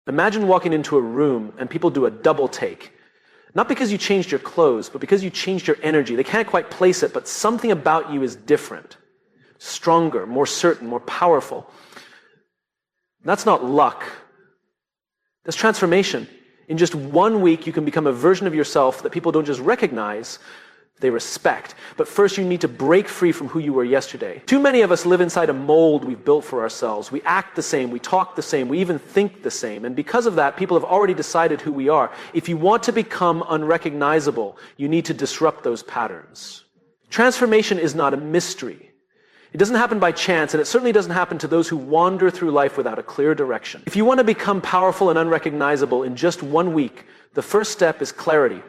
Imagine walking into a room and people do a double take. Not because you changed your clothes, but because you changed your energy. They can't quite place it, but something about you is different. Stronger, more certain, more powerful. That's not luck. That's transformation. In just 1 week, you can become a version of yourself that people don't just recognize, they respect. But first, you need to break free from who you were yesterday. Too many of us live inside a mold we've built for ourselves. We act the same, we talk the same, we even think the same. And because of that, people have already decided who we are. If you want to become unrecognizable, you need to disrupt those patterns. Transformation is not a mystery. It doesn't happen by chance, and it certainly doesn't happen to those who wander through life without a clear direction. If you want to become powerful and unrecognizable in just 1 week, the first step is clarity.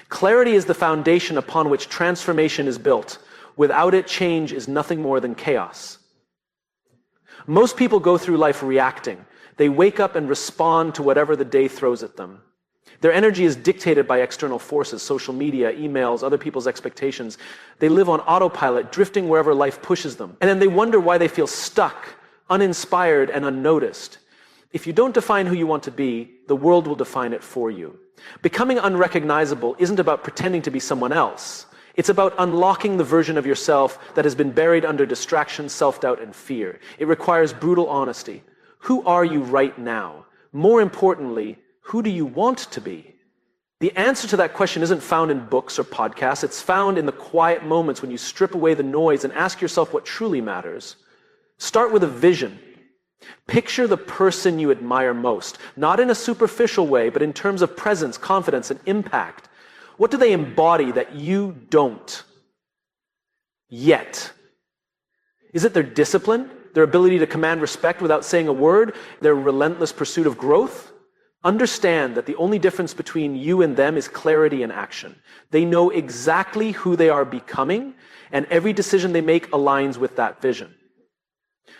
Clarity is the foundation upon which transformation is built. Without it, change is nothing more than chaos. Most people go through life reacting. They wake up and respond to whatever the day throws at them. Their energy is dictated by external forces, social media, emails, other people's expectations. They live on autopilot, drifting wherever life pushes them. And then they wonder why they feel stuck, uninspired, and unnoticed. If you don't define who you want to be, the world will define it for you. Becoming unrecognizable isn't about pretending to be someone else. It's about unlocking the version of yourself that has been buried under distraction, self-doubt, and fear. It requires brutal honesty. Who are you right now? More importantly, who do you want to be? The answer to that question isn't found in books or podcasts. It's found in the quiet moments when you strip away the noise and ask yourself what truly matters. Start with a vision. Picture the person you admire most, not in a superficial way, but in terms of presence, confidence, and impact. What do they embody that you don't yet? Is it their discipline, their ability to command respect without saying a word, their relentless pursuit of growth? Understand that the only difference between you and them is clarity and action. They know exactly who they are becoming, and every decision they make aligns with that vision.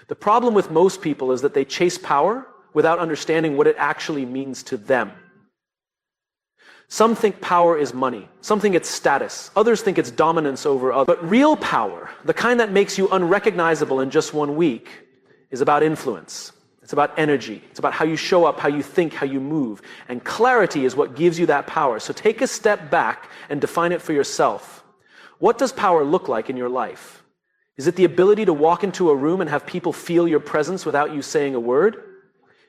The problem with most people is that they chase power without understanding what it actually means to them. Some think power is money. Some think it's status. Others think it's dominance over others. But real power, the kind that makes you unrecognizable in just 1 week, is about influence. It's about energy. It's about how you show up, how you think, how you move. And clarity is what gives you that power. So take a step back and define it for yourself. What does power look like in your life? Is it the ability to walk into a room and have people feel your presence without you saying a word?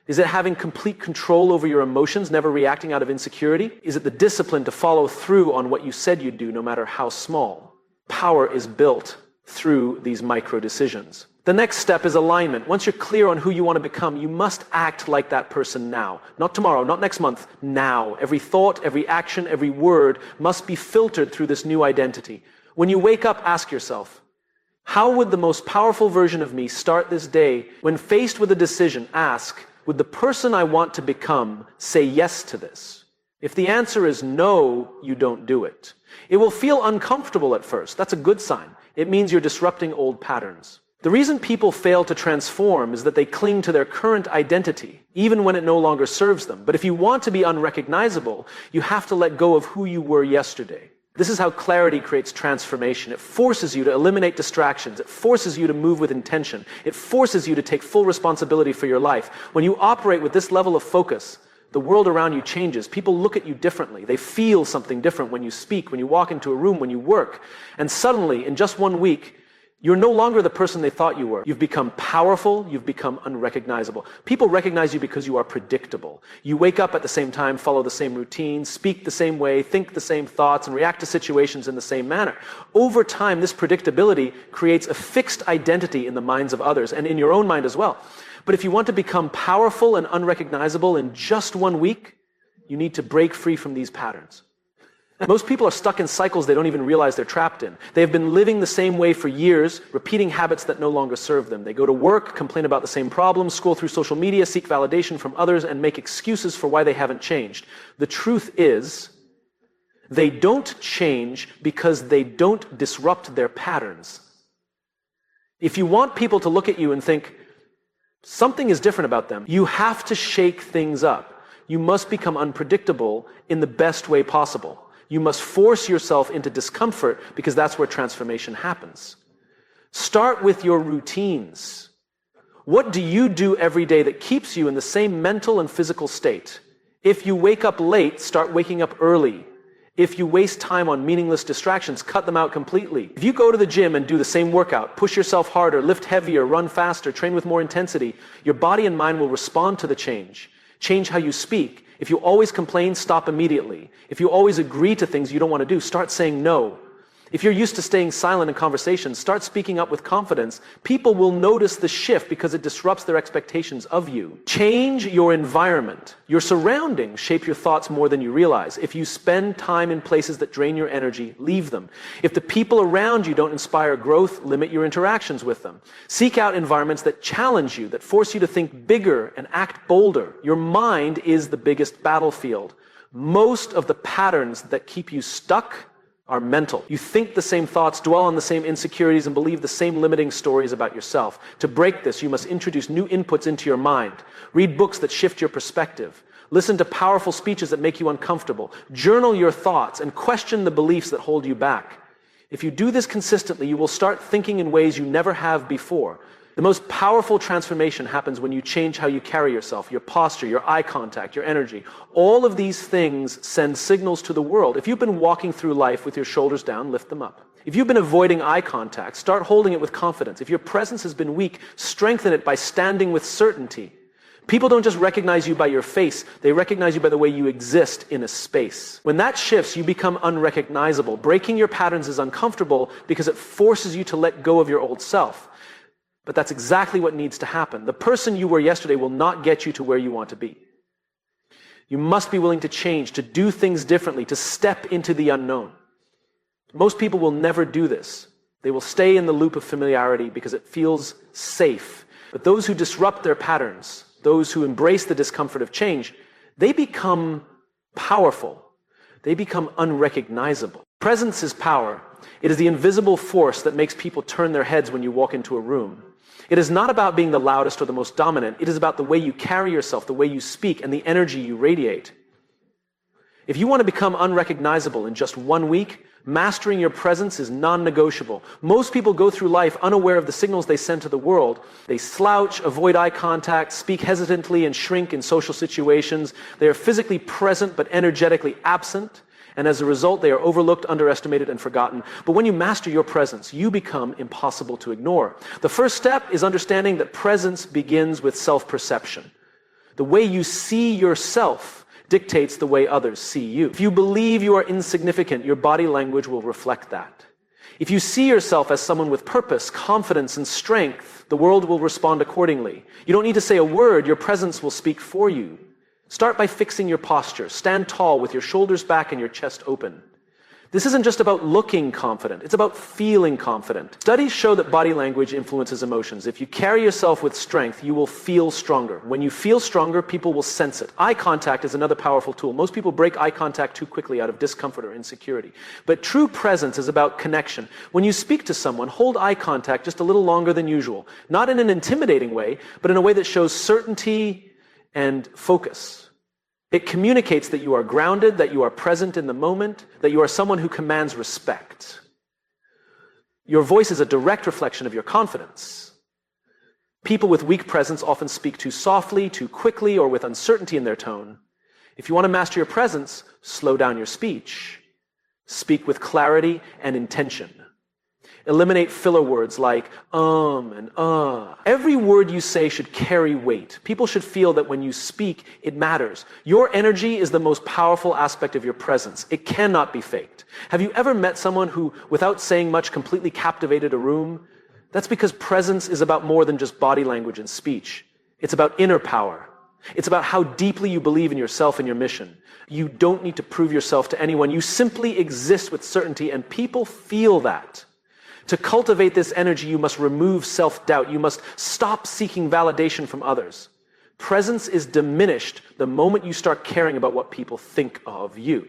Is it having complete control over your emotions, never reacting out of insecurity? Is it the discipline to follow through on what you said you'd do, no matter how small? Power is built through these micro decisions. The next step is alignment. Once you're clear on who you want to become, you must act like that person now. Not tomorrow, not next month, now. Every thought, every action, every word must be filtered through this new identity. When you wake up, ask yourself, how would the most powerful version of me start this day? When faced with a decision, ask, would the person I want to become say yes to this? If the answer is no, you don't do it. It will feel uncomfortable at first. That's a good sign. It means you're disrupting old patterns. The reason people fail to transform is that they cling to their current identity, even when it no longer serves them. But if you want to be unrecognizable, you have to let go of who you were yesterday. This is how clarity creates transformation. It forces you to eliminate distractions. It forces you to move with intention. It forces you to take full responsibility for your life. When you operate with this level of focus, the world around you changes. People look at you differently. They feel something different when you speak, when you walk into a room, when you work. And suddenly, in just 1 week, you're no longer the person they thought you were. You've become powerful. You've become unrecognizable. People recognize you because you are predictable. You wake up at the same time, follow the same routine, speak the same way, think the same thoughts, and react to situations in the same manner. Over time, this predictability creates a fixed identity in the minds of others and in your own mind as well. But if you want to become powerful and unrecognizable in just 1 week, you need to break free from these patterns. Most people are stuck in cycles they don't even realize they're trapped in. They have been living the same way for years, repeating habits that no longer serve them. They go to work, complain about the same problems, scroll through social media, seek validation from others, and make excuses for why they haven't changed. The truth is, they don't change because they don't disrupt their patterns. If you want people to look at you and think, something is different about them, you have to shake things up. You must become unpredictable in the best way possible. You must force yourself into discomfort because that's where transformation happens. Start with your routines. What do you do every day that keeps you in the same mental and physical state? If you wake up late, start waking up early. If you waste time on meaningless distractions, cut them out completely. If you go to the gym and do the same workout, push yourself harder, lift heavier, run faster, train with more intensity, your body and mind will respond to the change. Change how you speak. If you always complain, stop immediately. If you always agree to things you don't want to do, start saying no. If you're used to staying silent in conversations, start speaking up with confidence. People will notice the shift because it disrupts their expectations of you. Change your environment. Your surroundings shape your thoughts more than you realize. If you spend time in places that drain your energy, leave them. If the people around you don't inspire growth, limit your interactions with them. Seek out environments that challenge you, that force you to think bigger and act bolder. Your mind is the biggest battlefield. Most of the patterns that keep you stuck are mental. You think the same thoughts, dwell on the same insecurities, and believe the same limiting stories about yourself. To break this, you must introduce new inputs into your mind. Read books that shift your perspective. Listen to powerful speeches that make you uncomfortable. Journal your thoughts and question the beliefs that hold you back. If you do this consistently, you will start thinking in ways you never have before. The most powerful transformation happens when you change how you carry yourself, your posture, your eye contact, your energy. All of these things send signals to the world. If you've been walking through life with your shoulders down, lift them up. If you've been avoiding eye contact, start holding it with confidence. If your presence has been weak, strengthen it by standing with certainty. People don't just recognize you by your face, they recognize you by the way you exist in a space. When that shifts, you become unrecognizable. Breaking your patterns is uncomfortable because it forces you to let go of your old self. But that's exactly what needs to happen. The person you were yesterday will not get you to where you want to be. You must be willing to change, to do things differently, to step into the unknown. Most people will never do this. They will stay in the loop of familiarity because it feels safe. But those who disrupt their patterns, those who embrace the discomfort of change, they become powerful. They become unrecognizable. Presence is power. It is the invisible force that makes people turn their heads when you walk into a room. It is not about being the loudest or the most dominant. It is about the way you carry yourself, the way you speak, and the energy you radiate. If you want to become unrecognizable in just 1 week, mastering your presence is non-negotiable. Most people go through life unaware of the signals they send to the world. They slouch, avoid eye contact, speak hesitantly, and shrink in social situations. They are physically present but energetically absent. And as a result, they are overlooked, underestimated, and forgotten. But when you master your presence, you become impossible to ignore. The first step is understanding that presence begins with self-perception. The way you see yourself dictates the way others see you. If you believe you are insignificant, your body language will reflect that. If you see yourself as someone with purpose, confidence, and strength, the world will respond accordingly. You don't need to say a word, your presence will speak for you. Start by fixing your posture. Stand tall with your shoulders back and your chest open. This isn't just about looking confident, it's about feeling confident. Studies show that body language influences emotions. If you carry yourself with strength, you will feel stronger. When you feel stronger, people will sense it. Eye contact is another powerful tool. Most people break eye contact too quickly out of discomfort or insecurity. But true presence is about connection. When you speak to someone, hold eye contact just a little longer than usual. Not in an intimidating way, but in a way that shows certainty and focus. It communicates that you are grounded, that you are present in the moment, that you are someone who commands respect. Your voice is a direct reflection of your confidence. People with weak presence often speak too softly, too quickly, or with uncertainty in their tone. If you want to master your presence, slow down your speech. Speak with clarity and intention. Eliminate filler words like and Every word you say should carry weight. People should feel that when you speak, it matters. Your energy is the most powerful aspect of your presence. It cannot be faked. Have you ever met someone who, without saying much, completely captivated a room? That's because presence is about more than just body language and speech. It's about inner power. It's about how deeply you believe in yourself and your mission. You don't need to prove yourself to anyone. You simply exist with certainty, and people feel that. To cultivate this energy, you must remove self-doubt. You must stop seeking validation from others. Presence is diminished the moment you start caring about what people think of you.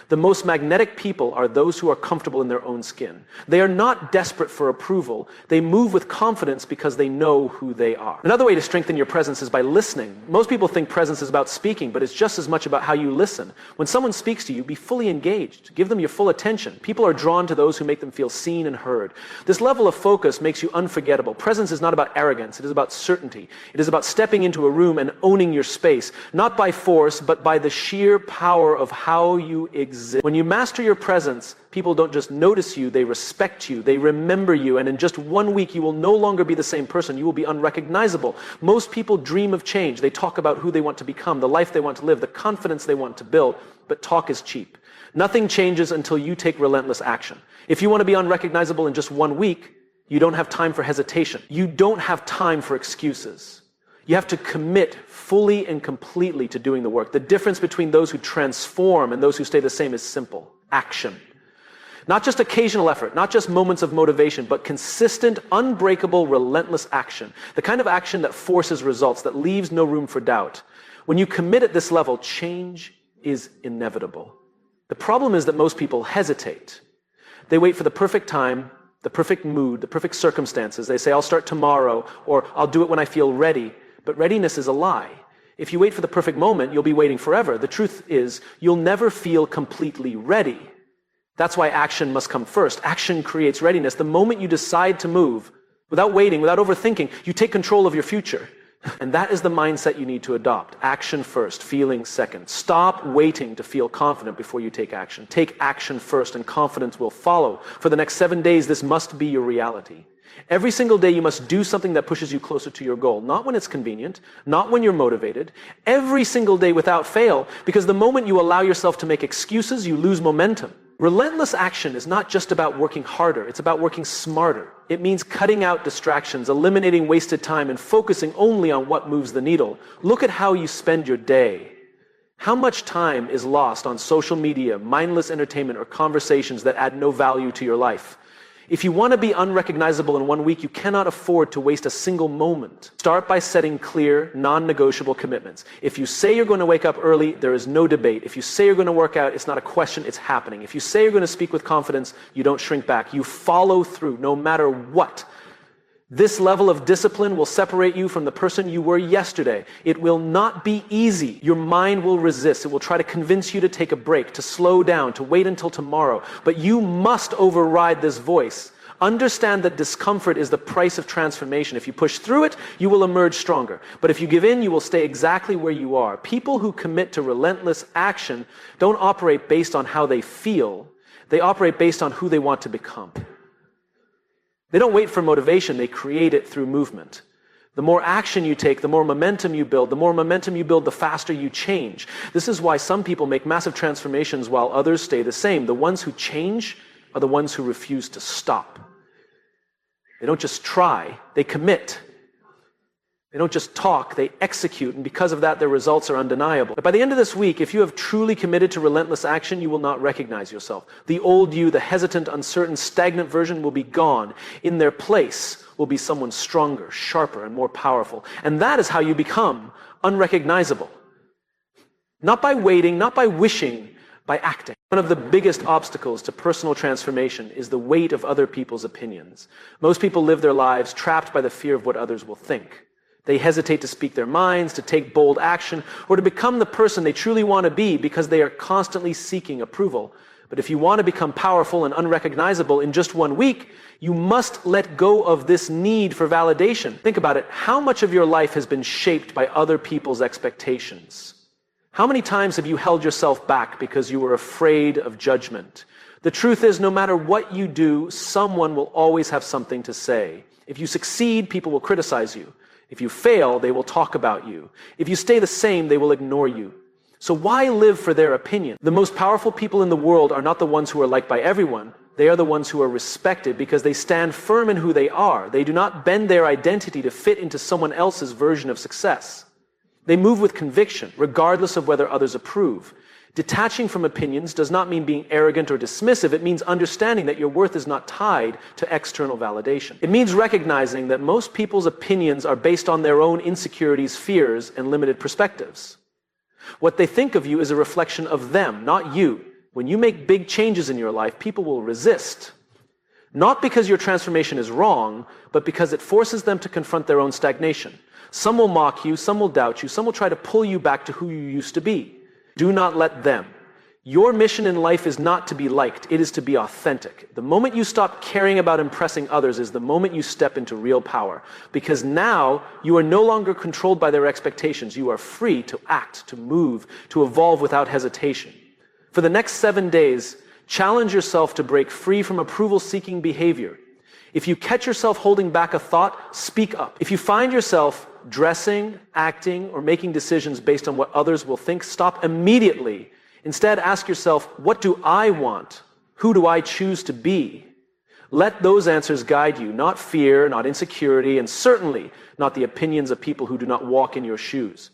The most magnetic people are those who are comfortable in their own skin. They are not desperate for approval. They move with confidence because they know who they are. Another way to strengthen your presence is by listening. Most people think presence is about speaking, but it's just as much about how you listen. When someone speaks to you, be fully engaged. Give them your full attention. People are drawn to those who make them feel seen and heard. This level of focus makes you unforgettable. Presence is not about arrogance. It is about certainty. It is about stepping into a room and owning your space, not by force, but by the sheer power of how you exist. When you master your presence, people don't just notice you, they respect you, they remember you, and in just 1 week you will no longer be the same person. You will be unrecognizable. Most people dream of change. They talk about who they want to become, the life they want to live, the confidence they want to build, but talk is cheap. Nothing changes until you take relentless action. If you want to be unrecognizable in just 1 week, you don't have time for hesitation. You don't have time for excuses. You have to commit fully and completely to doing the work. The difference between those who transform and those who stay the same is simple: action. Not just occasional effort, not just moments of motivation, but consistent, unbreakable, relentless action. The kind of action that forces results, that leaves no room for doubt. When you commit at this level, change is inevitable. The problem is that most people hesitate. They wait for the perfect time, the perfect mood, the perfect circumstances. They say, I'll start tomorrow, or I'll do it when I feel ready. But readiness is a lie. If you wait for the perfect moment, you'll be waiting forever. The truth is, you'll never feel completely ready. That's why action must come first. Action creates readiness. The moment you decide to move, without waiting, without overthinking, you take control of your future. And that is the mindset you need to adopt. Action first, feeling second. Stop waiting to feel confident before you take action. Take action first, and confidence will follow. For the next 7 days, this must be your reality. Every single day you must do something that pushes you closer to your goal. Not when it's convenient, not when you're motivated. Every single day without fail, because the moment you allow yourself to make excuses, you lose momentum. Relentless action is not just about working harder, it's about working smarter. It means cutting out distractions, eliminating wasted time, and focusing only on what moves the needle. Look at how you spend your day. How much time is lost on social media, mindless entertainment, or conversations that add no value to your life? If you want to be unrecognizable in 1 week, you cannot afford to waste a single moment. Start by setting clear, non-negotiable commitments. If you say you're going to wake up early, there is no debate. If you say you're going to work out, it's not a question, it's happening. If you say you're going to speak with confidence, you don't shrink back. You follow through, no matter what. This level of discipline will separate you from the person you were yesterday. It will not be easy. Your mind will resist. It will try to convince you to take a break, to slow down, to wait until tomorrow. But you must override this voice. Understand that discomfort is the price of transformation. If you push through it, you will emerge stronger. But if you give in, you will stay exactly where you are. People who commit to relentless action don't operate based on how they feel. They operate based on who they want to become. They don't wait for motivation, they create it through movement. The more action you take, the more momentum you build. The more momentum you build, the faster you change. This is why some people make massive transformations while others stay the same. The ones who change are the ones who refuse to stop. They don't just try, they commit. They don't just talk, they execute, and because of that, their results are undeniable. But by the end of this week, if you have truly committed to relentless action, you will not recognize yourself. The old you, the hesitant, uncertain, stagnant version will be gone. In their place will be someone stronger, sharper, and more powerful. And that is how you become unrecognizable. Not by waiting, not by wishing, by acting. One of the biggest obstacles to personal transformation is the weight of other people's opinions. Most people live their lives trapped by the fear of what others will think. They hesitate to speak their minds, to take bold action, or to become the person they truly want to be because they are constantly seeking approval. But if you want to become powerful and unrecognizable in just 1 week, you must let go of this need for validation. Think about it. How much of your life has been shaped by other people's expectations? How many times have you held yourself back because you were afraid of judgment? The truth is, no matter what you do, someone will always have something to say. If you succeed, people will criticize you. If you fail, they will talk about you. If you stay the same, they will ignore you. So why live for their opinion? The most powerful people in the world are not the ones who are liked by everyone. They are the ones who are respected because they stand firm in who they are. They do not bend their identity to fit into someone else's version of success. They move with conviction, regardless of whether others approve. Detaching from opinions does not mean being arrogant or dismissive. It means understanding that your worth is not tied to external validation. It means recognizing that most people's opinions are based on their own insecurities, fears, and limited perspectives. What they think of you is a reflection of them, not you. When you make big changes in your life, people will resist. Not because your transformation is wrong, but because it forces them to confront their own stagnation. Some will mock you, some will doubt you, some will try to pull you back to who you used to be. Do not let them. Your mission in life is not to be liked, it is to be authentic. The moment you stop caring about impressing others is the moment you step into real power. Because now you are no longer controlled by their expectations. You are free to act, to move, to evolve without hesitation. For the next 7 days, challenge yourself to break free from approval-seeking behavior. If you catch yourself holding back a thought, speak up. If you find yourself dressing, acting, or making decisions based on what others will think, stop immediately. Instead, ask yourself, what do I want? Who do I choose to be? Let those answers guide you, not fear, not insecurity, and certainly not the opinions of people who do not walk in your shoes.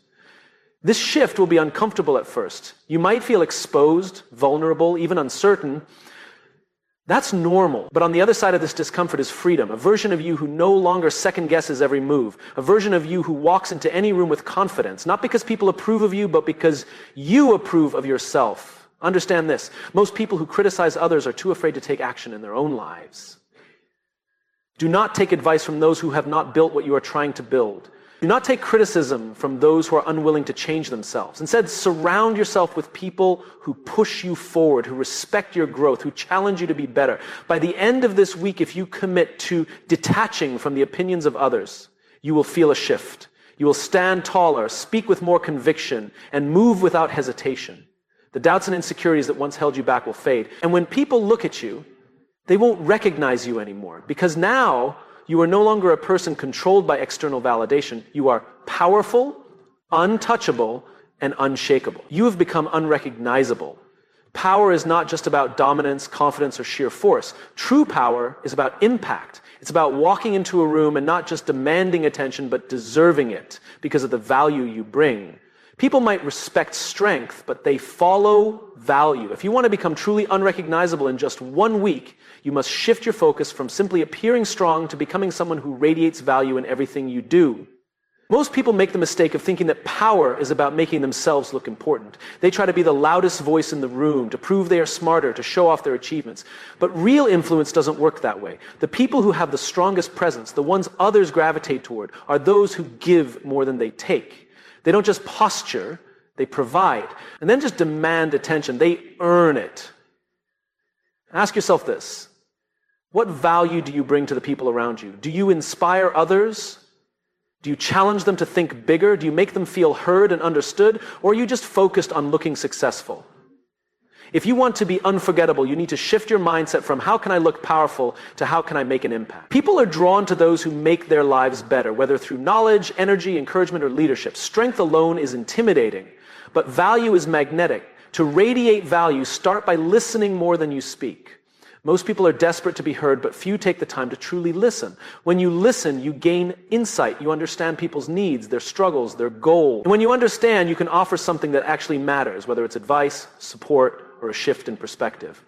This shift will be uncomfortable at first. You might feel exposed, vulnerable, even uncertain. That's normal. But on the other side of this discomfort is freedom, a version of you who no longer second guesses every move, a version of you who walks into any room with confidence, not because people approve of you, but because you approve of yourself. Understand this. Most people who criticize others are too afraid to take action in their own lives. Do not take advice from those who have not built what you are trying to build. Do not take criticism from those who are unwilling to change themselves. Instead, surround yourself with people who push you forward, who respect your growth, who challenge you to be better. By the end of this week, if you commit to detaching from the opinions of others, you will feel a shift. You will stand taller, speak with more conviction, and move without hesitation. The doubts and insecurities that once held you back will fade. And when people look at you, they won't recognize you anymore, because now you are no longer a person controlled by external validation. You are powerful, untouchable, and unshakable. You have become unrecognizable. Power is not just about dominance, confidence, or sheer force. True power is about impact. It's about walking into a room and not just demanding attention, but deserving it because of the value you bring. People might respect strength, but they follow value. If you want to become truly unrecognizable in just 1 week, you must shift your focus from simply appearing strong to becoming someone who radiates value in everything you do. Most people make the mistake of thinking that power is about making themselves look important. They try to be the loudest voice in the room, to prove they are smarter, to show off their achievements. But real influence doesn't work that way. The people who have the strongest presence, the ones others gravitate toward, are those who give more than they take. They don't just posture, they provide. And then just demand attention. They earn it. Ask yourself this. What value do you bring to the people around you? Do you inspire others? Do you challenge them to think bigger? Do you make them feel heard and understood? Or are you just focused on looking successful? If you want to be unforgettable, you need to shift your mindset from how can I look powerful to how can I make an impact. People are drawn to those who make their lives better, whether through knowledge, energy, encouragement, or leadership. Strength alone is intimidating, but value is magnetic. To radiate value, start by listening more than you speak. Most people are desperate to be heard, but few take the time to truly listen. When you listen, you gain insight. You understand people's needs, their struggles, their goals. And when you understand, you can offer something that actually matters, whether it's advice, support, or a shift in perspective.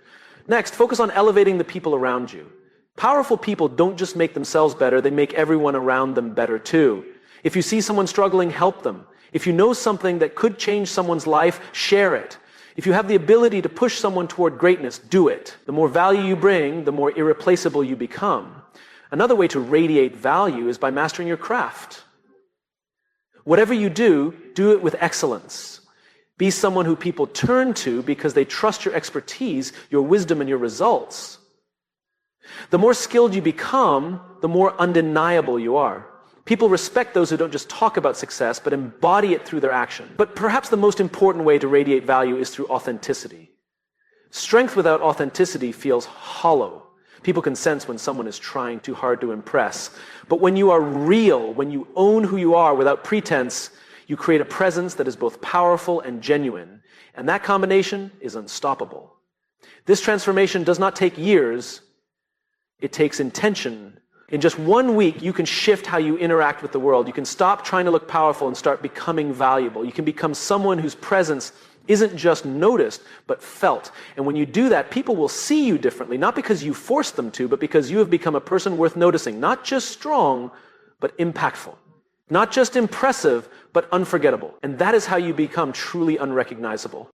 Next, focus on elevating the people around you. Powerful people don't just make themselves better, they make everyone around them better too. If you see someone struggling, help them. If you know something that could change someone's life, share it. If you have the ability to push someone toward greatness, do it. The more value you bring, the more irreplaceable you become. Another way to radiate value is by mastering your craft. Whatever you do it with excellence. Be someone who people turn to because they trust your expertise, your wisdom, and your results. The more skilled you become, the more undeniable you are. People respect those who don't just talk about success, but embody it through their action. But perhaps the most important way to radiate value is through authenticity. Strength without authenticity feels hollow. People can sense when someone is trying too hard to impress. But when you are real, when you own who you are without pretense, you create a presence that is both powerful and genuine. And that combination is unstoppable. This transformation does not take years. It takes intention. In just 1 week, you can shift how you interact with the world. You can stop trying to look powerful and start becoming valuable. You can become someone whose presence isn't just noticed, but felt. And when you do that, people will see you differently, not because you forced them to, but because you have become a person worth noticing. Not just strong, but impactful. Not just impressive, but unforgettable. And that is how you become truly unrecognizable.